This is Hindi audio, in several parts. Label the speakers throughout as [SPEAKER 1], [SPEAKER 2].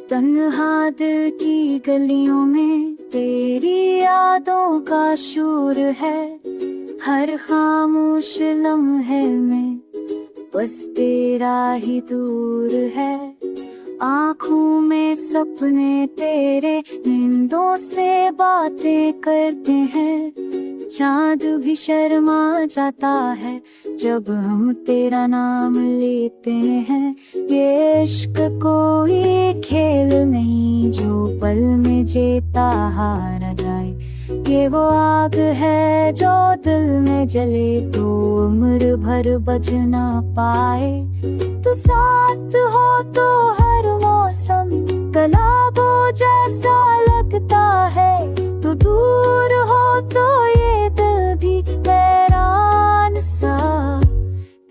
[SPEAKER 1] तन्हा दिल की गलियों में तेरी यादों का शोर है। हर खामोश लम्हे में बस तेरा ही दूर है। आँखों में सपने तेरे, नींदों से बातें करते हैं। चाँद भी शर्मा जाता है जब हम तेरा नाम लेते हैं। ये इश्क कोई खेल नहीं जो पल में जीता हारा जाए। ये वो आग है जो दिल में जले तो उम्र भर बुझ ना पाए। तू साथ हो तो हर मौसम गुलाबों जैसा लगता है। तू दूर हो तो ये दिल भी हैरान सा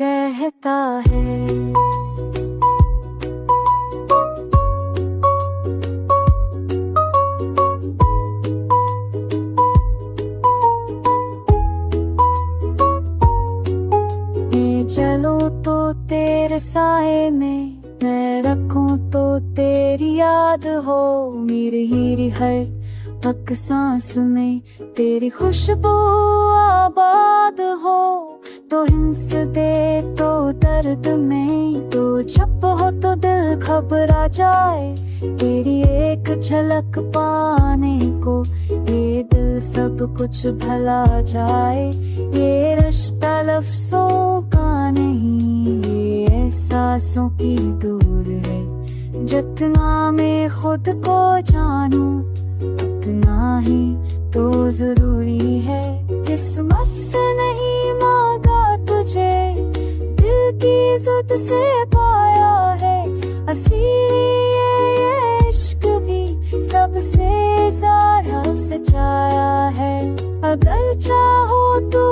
[SPEAKER 1] रहता है। चलो तो तेरे साए में, मैं रखूं तो तेरी याद हो। मेरी हीरी हर पक सांस में तेरी खुशबू आबाद हो। तो हिंस दे तो दर्द में, तो छप हो तो दिल घबरा जाए। तेरी एक झलक पाने को ये दिल सब कुछ भला जाए। ये रिश्ता लफ्ज़ों का नहीं, ये एहसासों की दूर है। जितना मैं खुद को जानूं उतना ही तो जरूरी है। किस्मत से नहीं मांगा तुझे, दिल की जिद से पाया है। ये इश्क भी सबसे ज़्यादा सच्चाया है। अगर चाहो तो